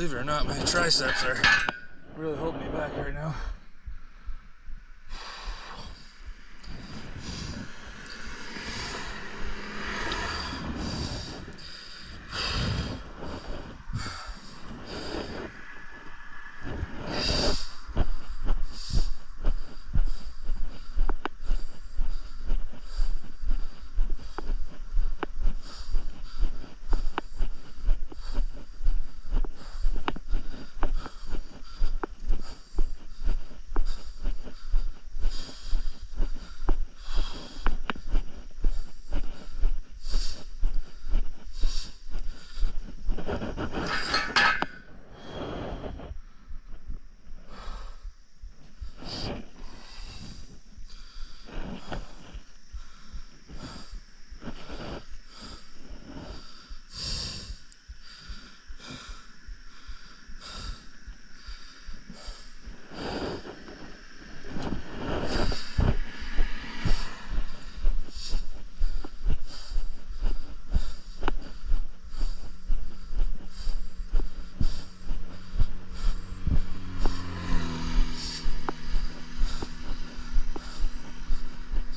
Believe it or not, my triceps are really holding me back right now.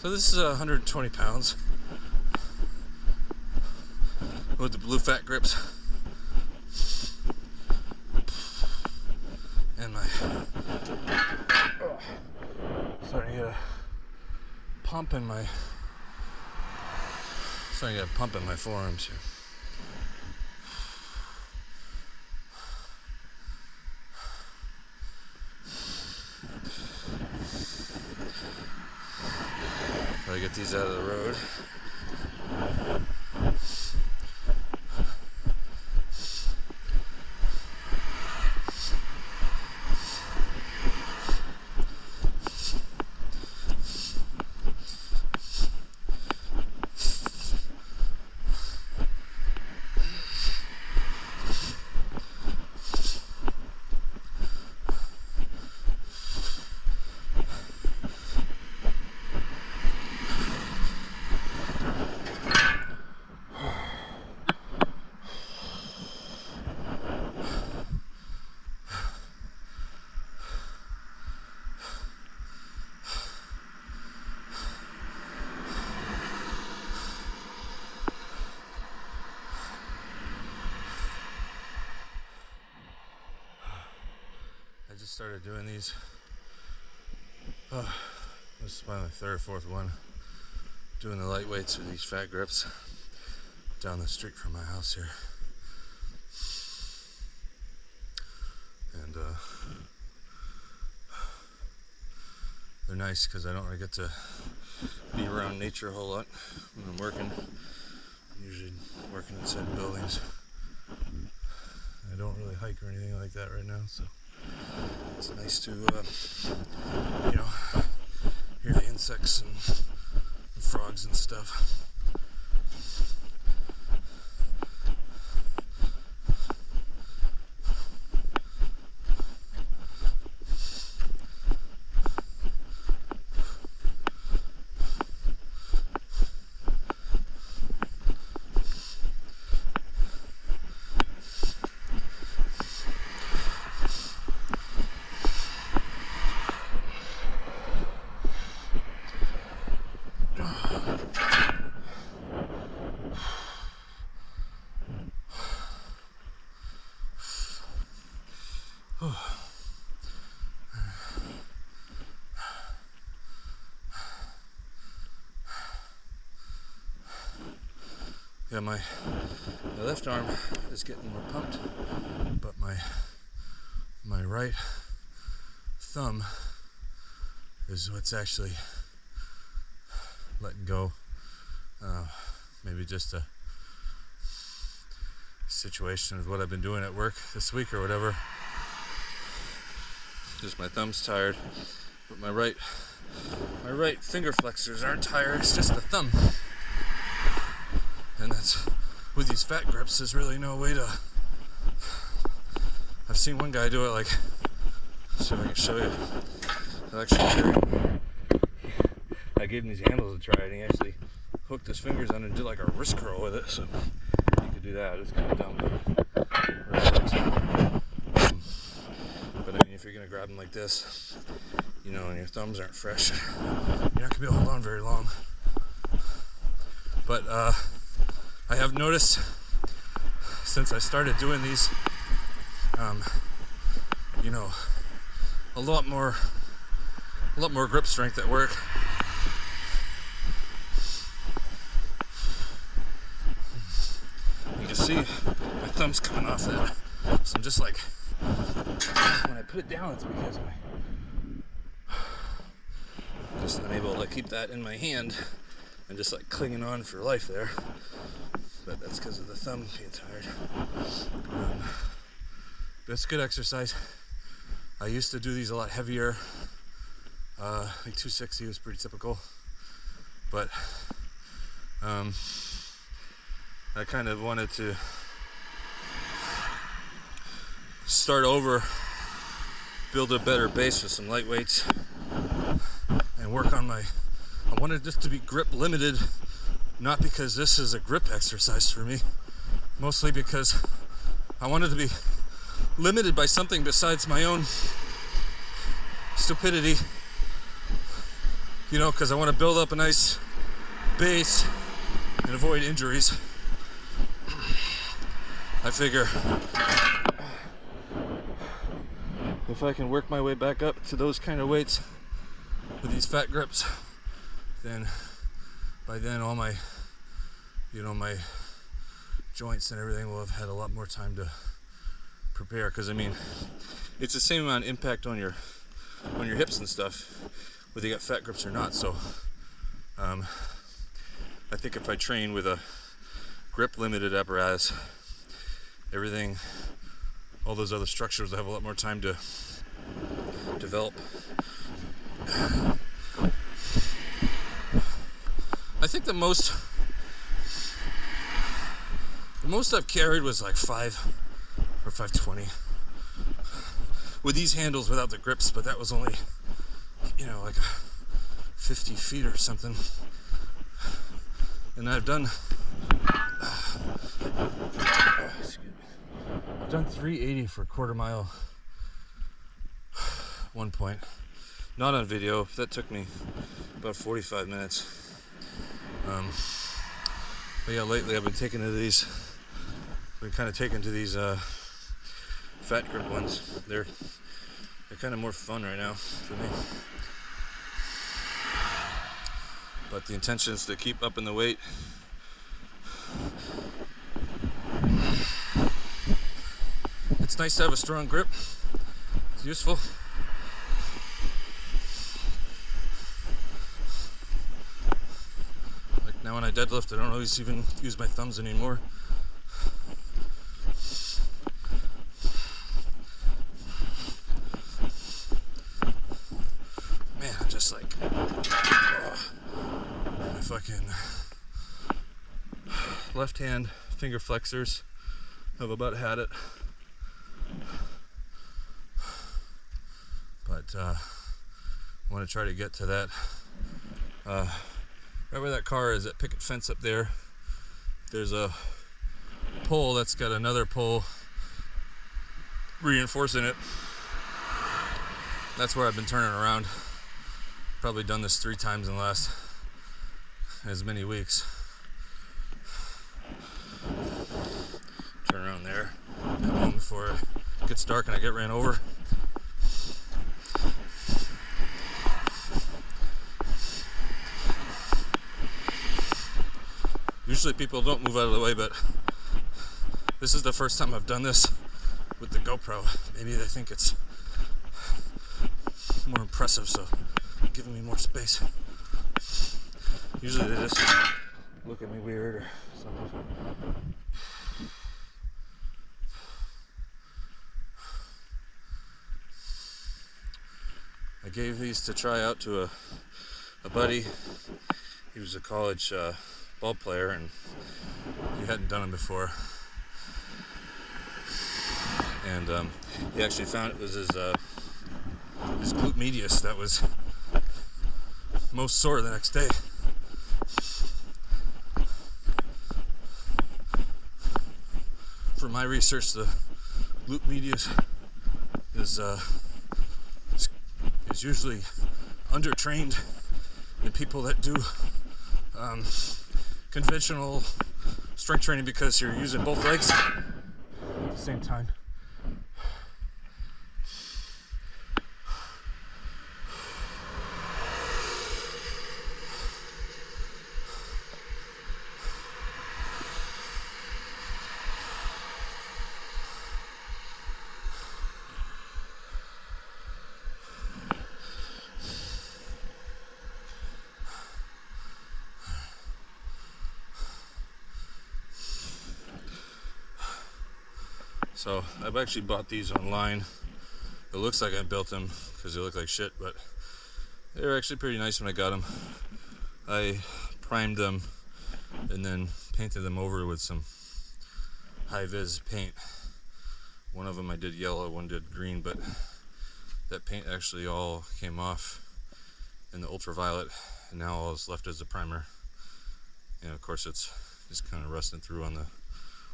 So this is 120 pounds with the blue fat grips and my starting to get a pump in my forearms here. Gotta get these out of the road. I just started doing these. This is my third or fourth one. Doing the light weights with these fat grips down the street from my house here. And they're nice because I don't really get to be around nature a whole lot when I'm working. I'm usually working inside buildings. I don't really hike or anything like that right now, so it's nice to, you know, hear the insects and the frogs and stuff. Yeah, my left arm is getting more pumped, but my right thumb is what's actually letting go. Maybe just a situation of what I've been doing at work this week or whatever. Just my thumb's tired, but my right finger flexors aren't tired. It's just the thumb. And that's, with these fat grips, there's really no way to. I've seen one guy do it like, let's see if I can show you. I gave him these handles to try it, and he actually hooked his fingers on and did like a wrist curl with it. So you could do that. It's kind of dumb. to grab them like this, you know, and your thumbs aren't fresh, you're not going to be able to hold on very long. But I have noticed since I started doing these, you know, a lot more grip strength at work. You can see my thumb's coming off that, so I'm just like, when I put it down, it's because I'm just unable to keep that in my hand and just like clinging on for life there. But that's because of the thumb being tired. That's good exercise. I used to do these a lot heavier. Like 260 was pretty typical. But I kind of wanted to start over, build a better base with some light weights, and work on I wanted this to be grip limited, not because this is a grip exercise for me, mostly because I wanted to be limited by something besides my own stupidity, you know, because I want to build up a nice base and avoid injuries. I figure if I can work my way back up to those kind of weights with these fat grips, then by then all my, you know, my joints and everything will have had a lot more time to prepare. Because I mean, it's the same amount of impact on your hips and stuff, whether you got fat grips or not. So I think if I train with a grip limited apparatus, everything, all those other structures will have a lot more time to develop. I think the most I've carried was like 5 or 520 with these handles without the grips, but that was only, you know, like 50 feet or something. And I've done 380 for a quarter mile one point. Not on video, that took me about 45 minutes. But yeah, lately I've been taking to these, fat grip ones. They're kind of more fun right now for me. But the intention is to keep upping the weight. It's nice to have a strong grip. It's useful. Like now when I deadlift, I don't always even use my thumbs anymore. Man, I'm just like, my fucking left hand finger flexors have about had it. But I want to try to get to that. Right where that car is, that picket fence up there, there's a pole that's got another pole reinforcing it. That's where I've been turning around. Probably done this 3 times in the last as many weeks. Turn around there, get home before it gets dark and I get ran over. Usually people don't move out of the way, but this is the first time I've done this with the GoPro. Maybe they think it's more impressive, so giving me more space. Usually they just look at me weird or something. I gave these to try out to a buddy. He was a college ball player and he hadn't done them before. And he actually found it was his glute medius that was most sore the next day. For my research, the glute medius is is usually undertrained than people that do conventional strength training, because you're using both legs at the same time. So I've actually bought these online. It looks like I built them because they look like shit, but they were actually pretty nice when I got them. I primed them and then painted them over with some high-vis paint. One of them I did yellow, one did green, but that paint actually all came off in the ultraviolet, and now all is left is the primer. And of course it's just kind of rusting through on the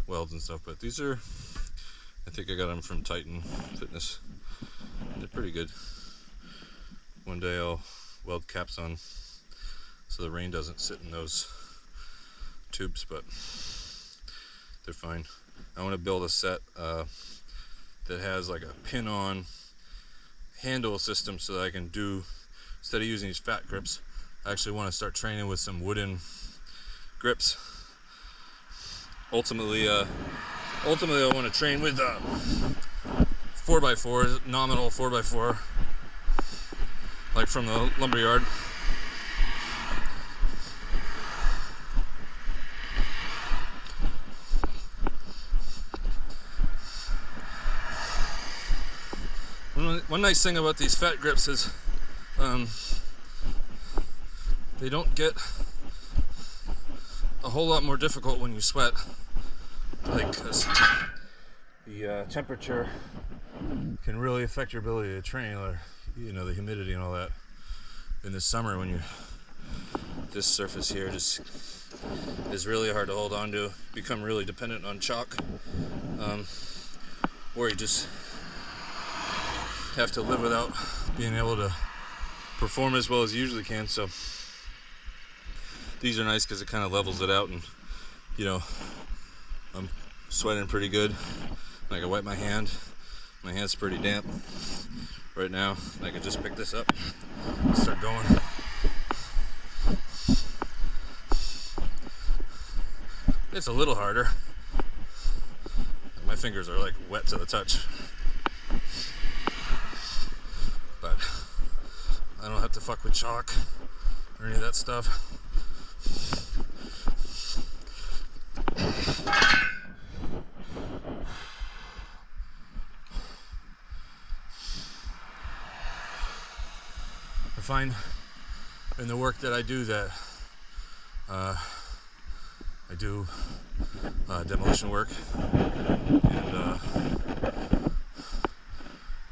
welds and stuff, but these are, I think I got them from Titan Fitness. They're pretty good. One day I'll weld caps on so the rain doesn't sit in those tubes, but they're fine. I want to build a set that has like a pin-on handle system so that I can do, instead of using these fat grips, I actually want to start training with some wooden grips. Ultimately I want to train with 4x4, nominal 4x4, like from the lumberyard. One nice thing about these fat grips is they don't get a whole lot more difficult when you sweat, like, 'cause the temperature can really affect your ability to train, or you know, the humidity and all that. In the summer, when this surface here just is really hard to hold on to, become really dependent on chalk, or you just have to live without being able to perform as well as you usually can. So these are nice because it kind of levels it out, and you know, I'm sweating pretty good. I can wipe my hand. My hand's pretty damp right now. I can just pick this up and start going. It's a little harder. My fingers are like wet to the touch. But I don't have to fuck with chalk or any of that stuff. I find in the work that I do that I do demolition work, and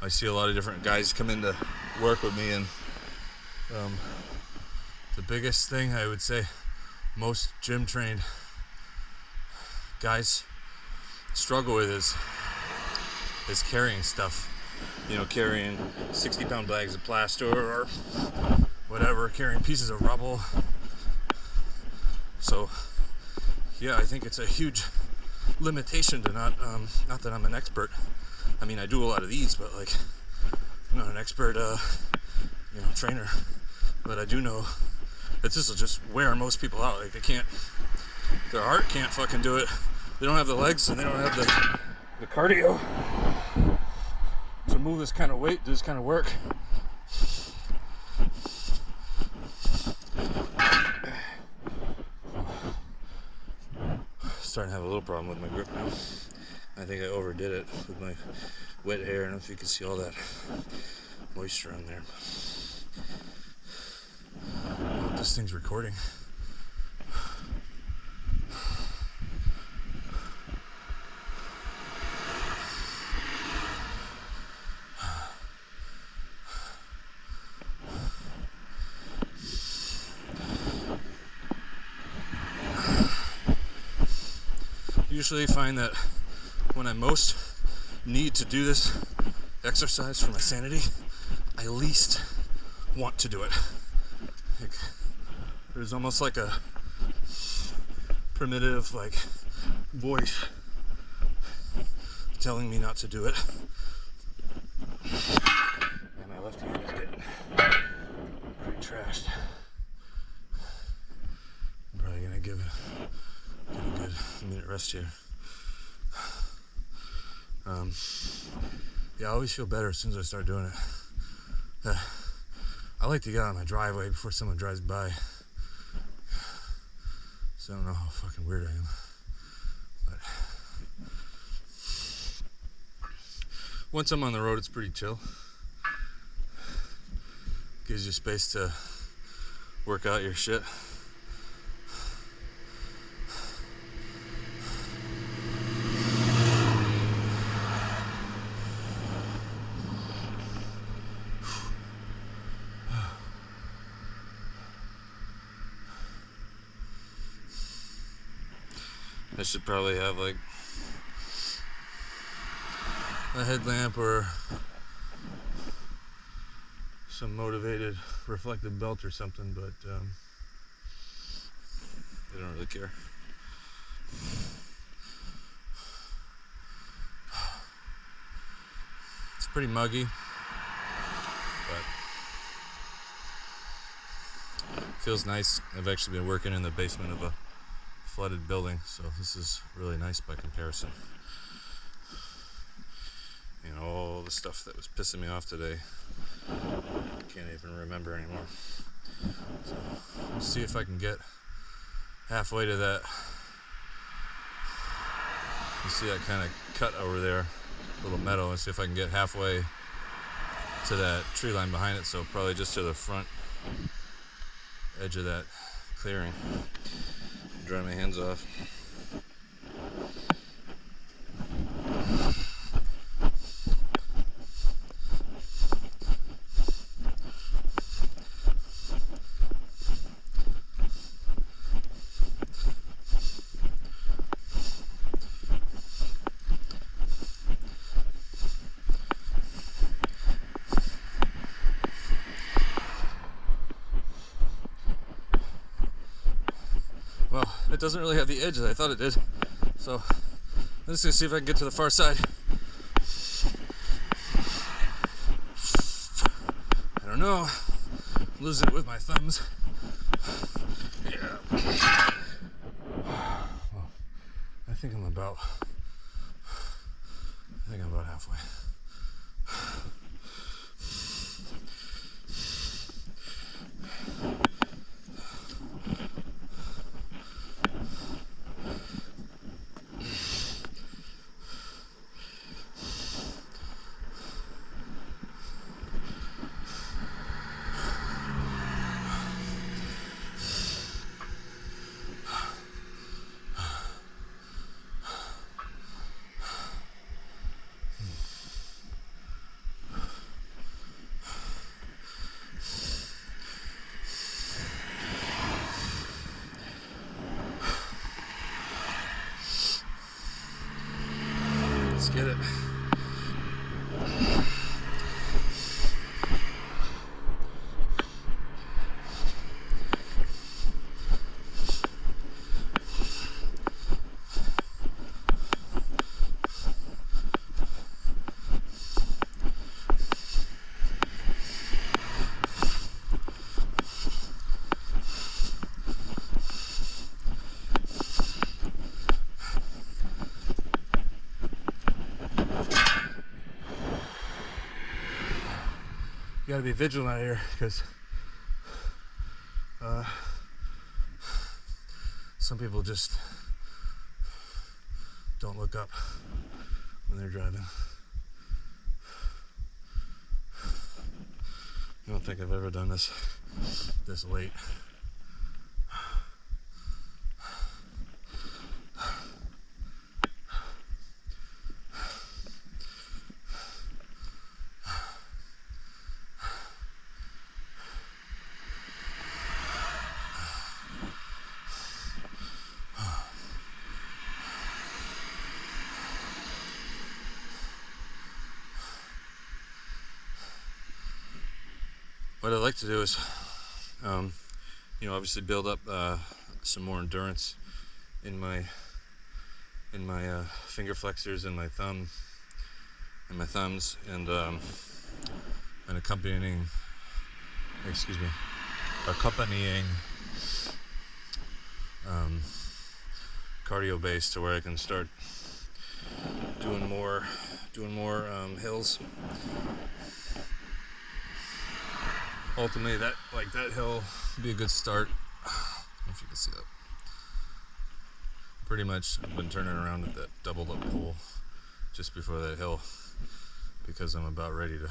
I see a lot of different guys come in to work with me, and the biggest thing I would say most gym trained guys struggle with is carrying stuff. You know, carrying 60-pound bags of plaster or whatever, carrying pieces of rubble. So yeah, I think it's a huge limitation to not that I'm an expert. I mean, I do a lot of these, but like, I'm not an expert trainer. But I do know that this will just wear most people out. Like, their heart can't fucking do it. They don't have the legs, and they don't have the cardio to move this kind of weight, do this kind of work. Starting to have a little problem with my grip now. I think I overdid it with my wet hair. I don't know if you can see all that moisture on there. I hope this thing's recording. Usually find that when I most need to do this exercise for my sanity, I least want to do it. Like, there's almost like a primitive like voice telling me not to do it. And my left hand is getting pretty trashed. I'm probably gonna give it a good minute rest here. Yeah, I always feel better as soon as I start doing it. I like to get out of my driveway before someone drives by. So I don't know how fucking weird I am. But once I'm on the road, it's pretty chill. Gives you space to work out your shit. I should probably have like a headlamp or some motivated reflective belt or something, but I don't really care. It's pretty muggy, but feels nice. I've actually been working in the basement of a flooded building, so this is really nice by comparison. You know, all the stuff that was pissing me off today, I can't even remember anymore. So let's see if I can get halfway to that. You see that kind of cut over there, little meadow, and see if I can get halfway to that tree line behind it, so probably just to the front edge of that clearing. Dry my hands off. Well, it doesn't really have the edge that I thought it did, so I'm just gonna see if I can get to the far side. I don't know, I'm losing it with my thumbs. Yeah. Well, I think I'm about halfway. Let's get it. You gotta be vigilant out here, because some people just don't look up when they're driving. I don't think I've ever done this late. what I'd like to do is, obviously build up some more endurance in my finger flexors and my thumbs, and accompanying cardio base to where I can start doing more hills. Ultimately, that hill would be a good start. I don't know if you can see that. Pretty much, I've been turning around at that doubled up hole just before that hill because I'm about ready to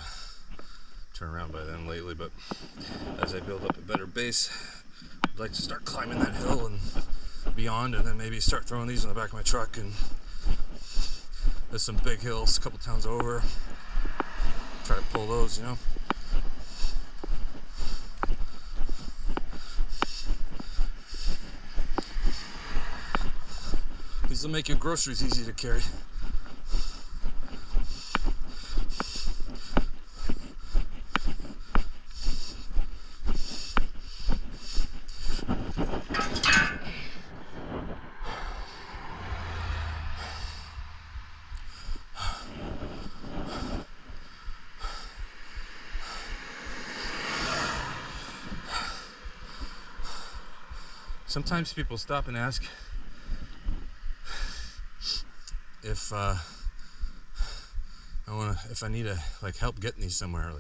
turn around by then lately. But as I build up a better base, I'd like to start climbing that hill and beyond, and then maybe start throwing these in the back of my truck. And there's some big hills a couple towns over. Try to pull those, These will make your groceries easy to carry. Sometimes people stop and ask if I need help getting these somewhere,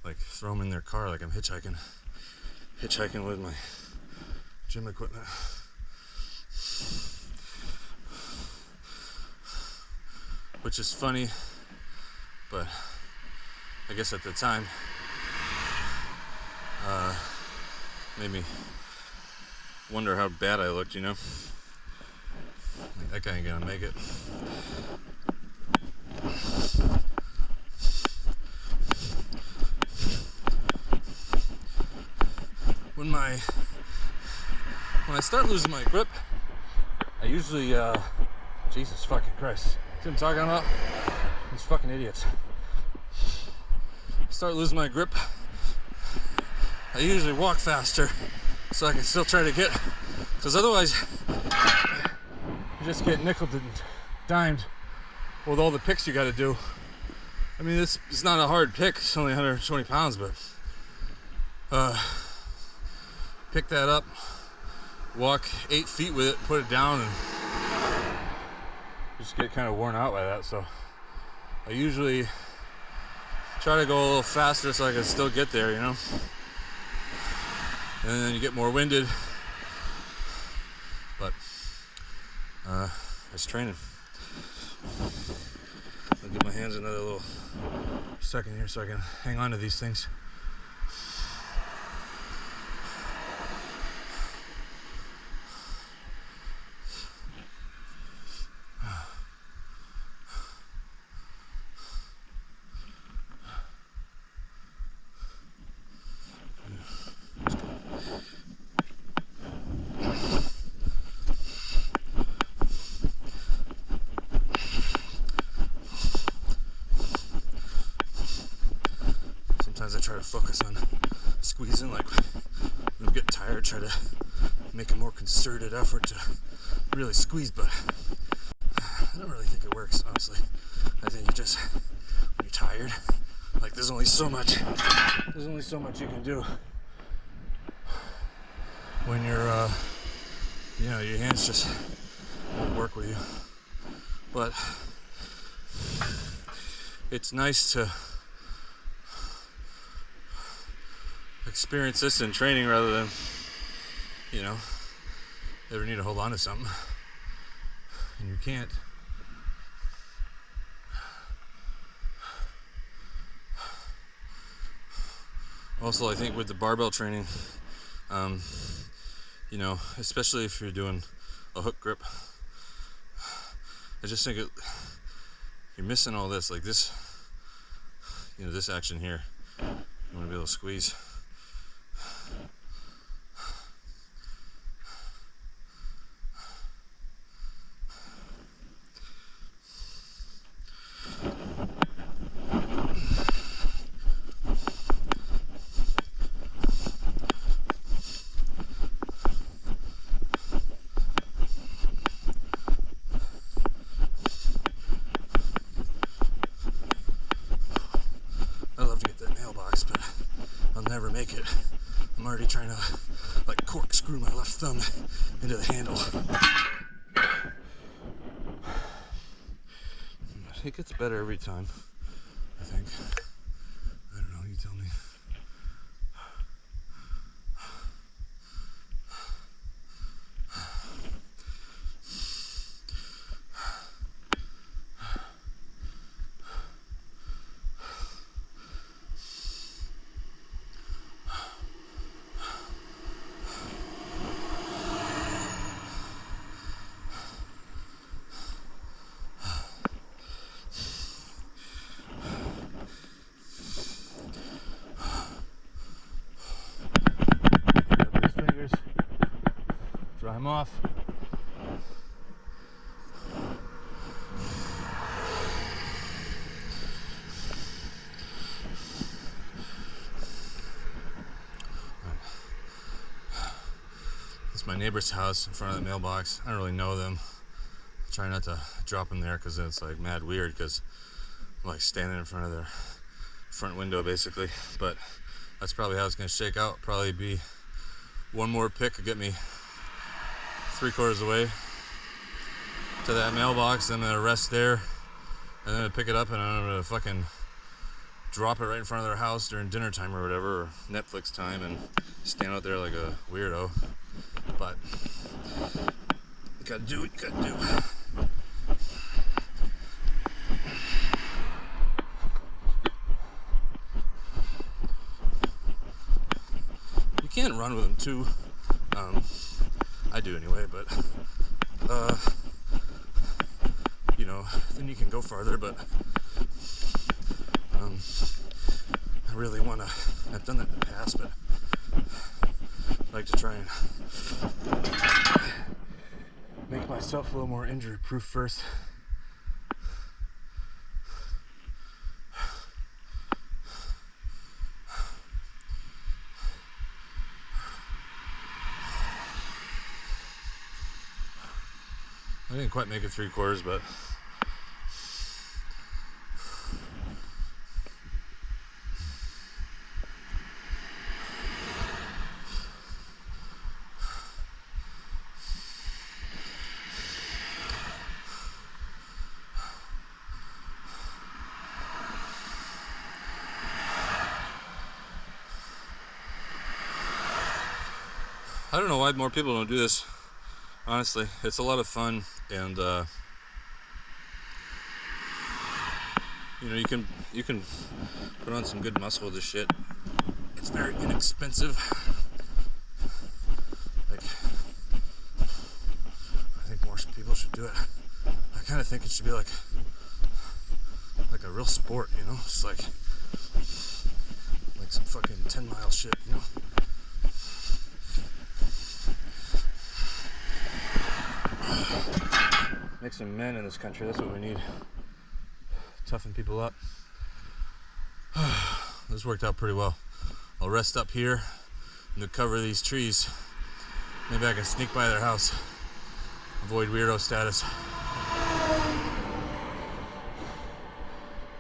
like throw them in their car, like I'm hitchhiking with my gym equipment. Which is funny, but I guess at the time made me wonder how bad I looked, Like, that guy ain't gonna make it. When I start losing my grip, I usually, Jesus fucking Christ. See what I'm talking about? These fucking idiots. Start losing my grip, I usually walk faster so I can still try to get, because otherwise you just get nickeled and dimed with all the picks you got to do. I mean, this is not a hard pick, it's only 120 pounds, but pick that up, walk 8 feet with it, put it down, and just get kind of worn out by that. So I usually try to go a little faster so I can still get there, And then you get more winded, but it's training. I'll give my hands another little second here so I can hang on to these things. Sometimes I try to focus on squeezing, like when I'm getting tired, try to make a more concerted effort to really squeeze, but I don't really think it works, honestly. I think you just, when you're tired, like there's only so much you can do when you're, your hands just won't work with you. But it's nice to experience this in training rather than, ever need to hold on to something and you can't. Also, I think with the barbell training, especially if you're doing a hook grip, I just think you're missing all this, like this, this action here. You want to be able to squeeze. never make it. I'm already trying to like corkscrew my left thumb into the handle. It gets better every time, I think. I don't know, you tell me. Dry them off. It's my neighbor's house in front of the mailbox. I don't really know them. I try not to drop them there because then it's like mad weird because I'm like standing in front of their front window basically. But that's probably how it's going to shake out. Probably be one more pick to get me 3/4 of the way to that mailbox. I'm gonna rest there and then pick it up and I'm gonna fucking drop it right in front of their house during dinner time or whatever, or Netflix time, and stand out there like a weirdo. But you gotta do what you gotta do. You can't run with them too. I do anyway, but you know, then you can go farther. But I really want to. I've done that in the past, but I'd like to try and make myself a little more injury-proof first. I didn't quite make it 3/4, but I don't know why more people don't do this. Honestly, it's a lot of fun, and you know, you can put on some good muscle with this shit. It's very inexpensive. Like, I think more people should do it. I kind of think it should be like a real sport, you know? It's like some fucking 10-mile shit, you know? Make some men in this country, that's what we need. Toughen people up. This worked out pretty well. I'll rest up here in the cover of these trees. Maybe I can sneak by their house. Avoid weirdo status.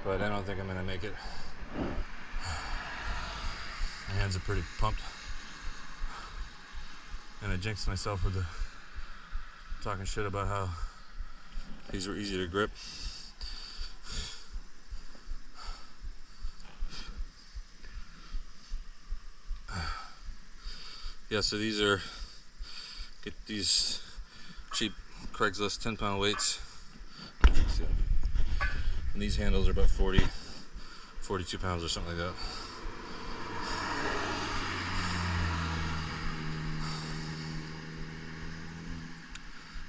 But I don't think I'm gonna make it. My hands are pretty pumped. And I jinxed myself with the talking shit about how these were easy to grip. Yeah, so these are, get these cheap Craigslist 10-pound weights. And these handles are about 42 pounds or something like that.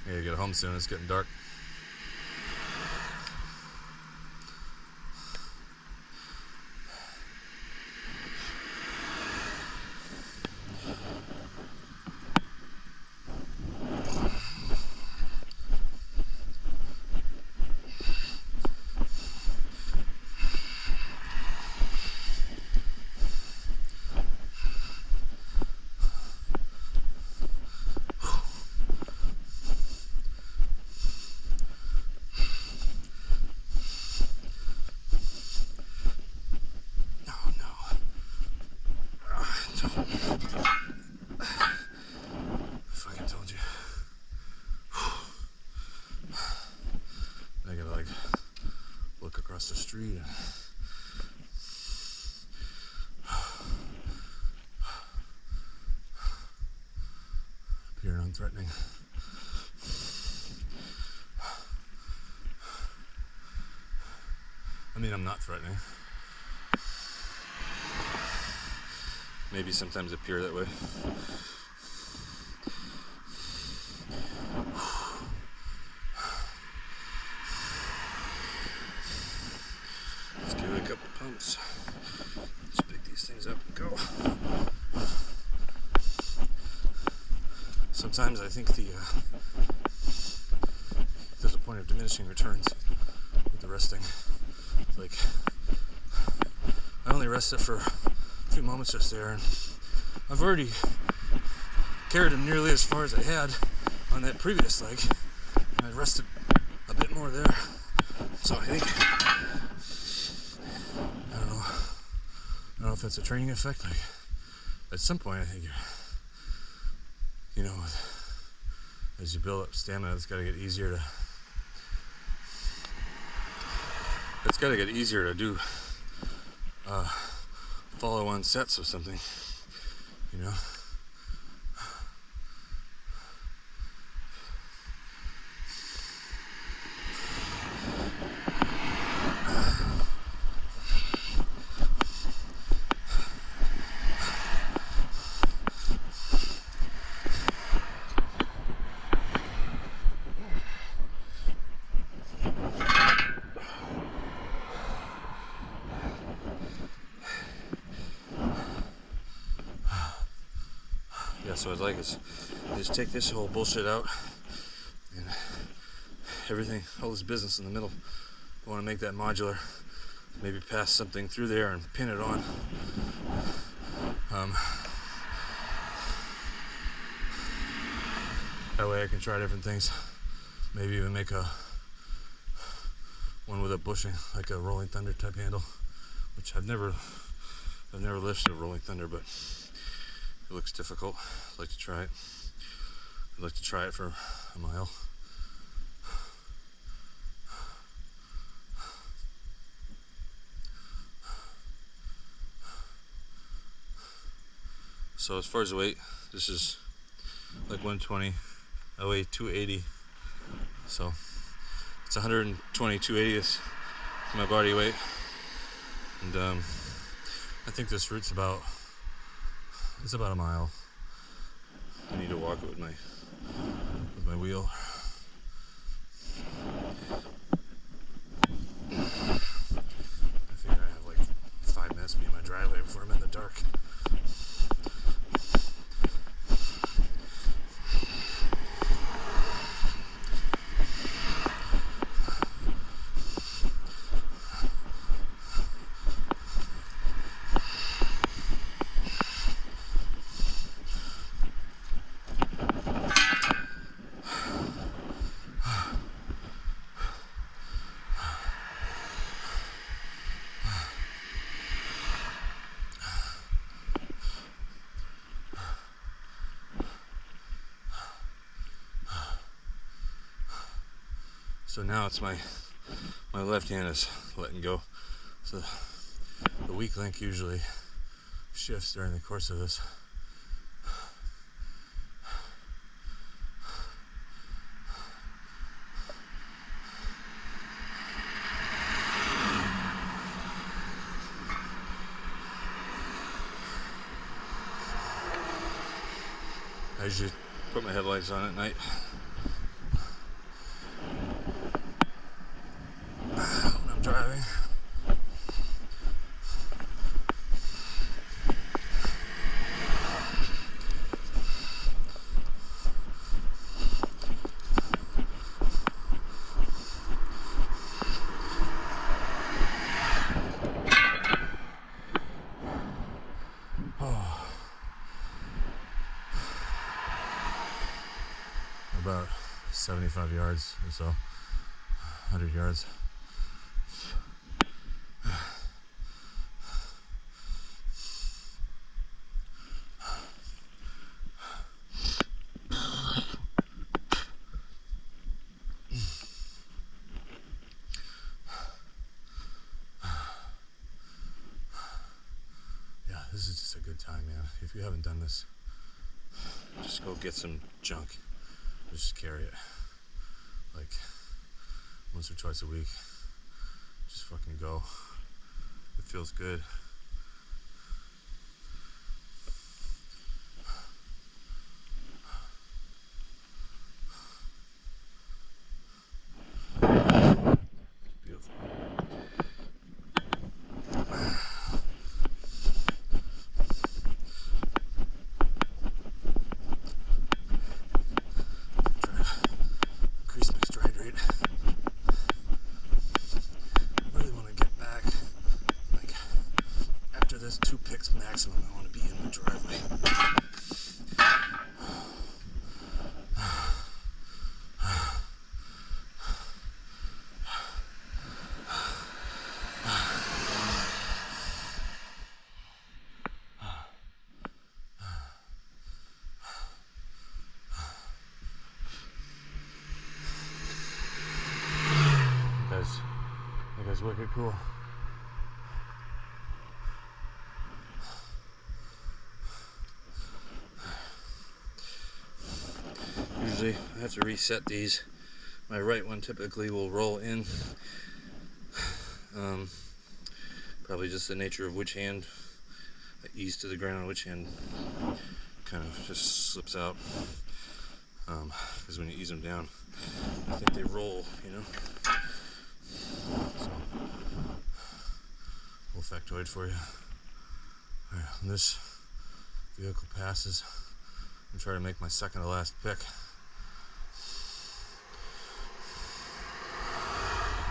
I gotta get home soon, it's getting dark. non-threatening. I mean, I'm not threatening. Maybe sometimes appear that way. Let's give it a couple pumps. Let's pick these things up and go. Sometimes I think there's a point of diminishing returns with the resting. Like, I only rested for a few moments just there, and I've already carried him nearly as far as I had on that previous leg, and I rested a bit more there. So I think, I don't know if that's a training effect. Like, at some point, I think as you build up stamina, it's got to get easier to do follow-on sets of something, you know. Yeah, so I'd like is just take this whole bullshit out and everything, all this business in the middle. I want to make that modular, maybe pass something through there and pin it on. That way I can try different things. Maybe even make one with a bushing, like a Rolling Thunder type handle, which I've never lifted a Rolling Thunder, but it looks difficult. I'd like to try it. I'd like to try it for a mile. So as far as the weight, this is like 120. I weigh 280. So it's 120, 280th for my body weight. And I think this route's about a mile. I need to walk it with my wheel. I figure I have like 5 minutes to be in my driveway before I'm in the dark. So now it's my left hand is letting go. So the weak link usually shifts during the course of this. I usually put my headlights on at night. When I'm driving. About 75 yards or so, 100 yards. Yeah, this is just a good time, man. If you haven't done this, just go get some junk. Just carry it like once or twice a week. Just fucking go. It feels good. Beautiful. Try to increase my stride rate. I really want to get back, like, after this 2 picks maximum, I want to be in the driveway. That guy's wicked cool. Usually I have to reset these. My right one typically will roll in. Probably just the nature of which hand I ease to the ground, which hand kind of just slips out. Because when you ease them down, I think they roll, you know? So, little factoid for you. Alright, when this vehicle passes, I'm trying to make my second to last pick.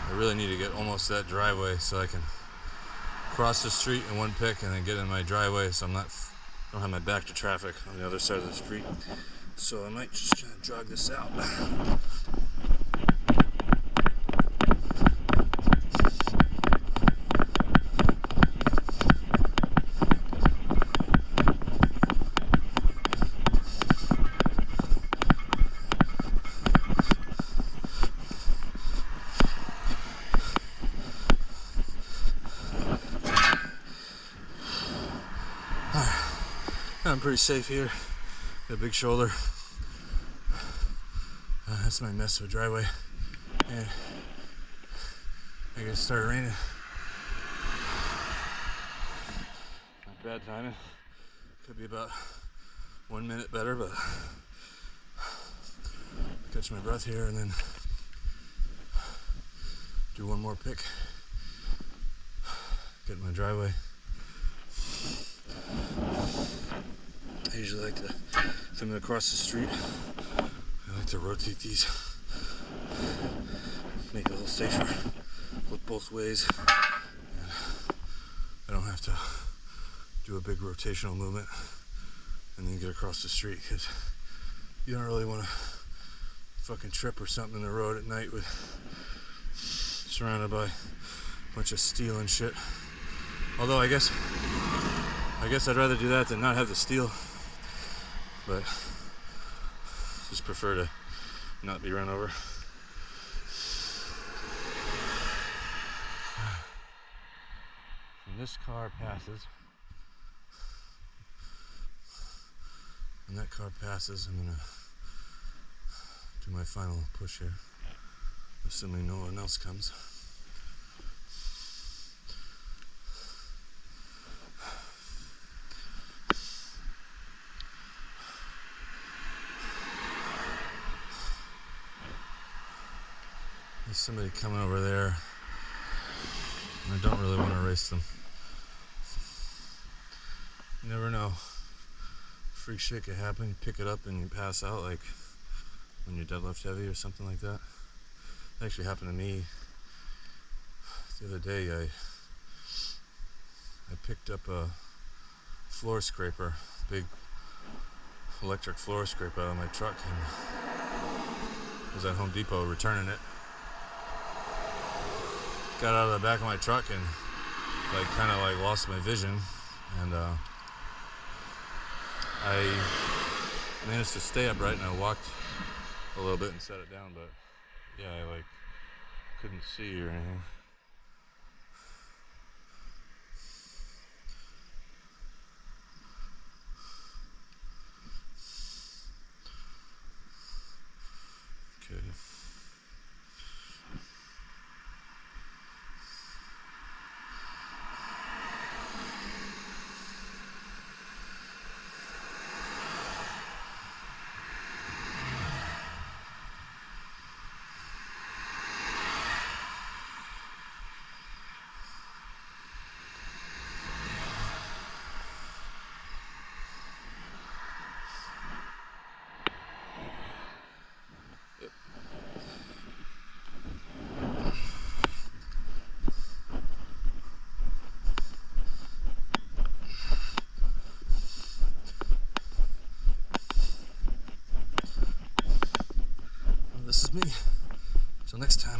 I really need to get almost to that driveway so I can cross the street in one pick and then get in my driveway so don't have my back to traffic on the other side of the street. So I might just try to jog this out. I'm pretty safe here. Got a big shoulder. That's my mess of a driveway. And I guess it started raining. Not bad timing. Could be about 1 minute better, but catch my breath here and then do one more pick. Get in my driveway. I usually like to film it across the street. I like to rotate these, make it a little safer, look both ways. And I don't have to do a big rotational movement and then get across the street, because you don't really want to fucking trip or something in the road at night with surrounded by a bunch of steel and shit. Although I guess I'd rather do that than not have the steel, but just prefer to not be run over. When this car passes, when that car passes, I'm gonna do my final push here, assuming no one else comes. There's somebody coming over there, and I don't really want to race them. You never know. Freak shit could happen. You pick it up and you pass out, like when you deadlift heavy or something like that. It actually happened to me the other day. I picked up a floor scraper, big electric floor scraper out of my truck, and was at Home Depot returning it. Got out of the back of my truck and kind of lost my vision, and I managed to stay upright, and I walked a little bit and set it down, but yeah, I couldn't see or anything. This is me. Till next time.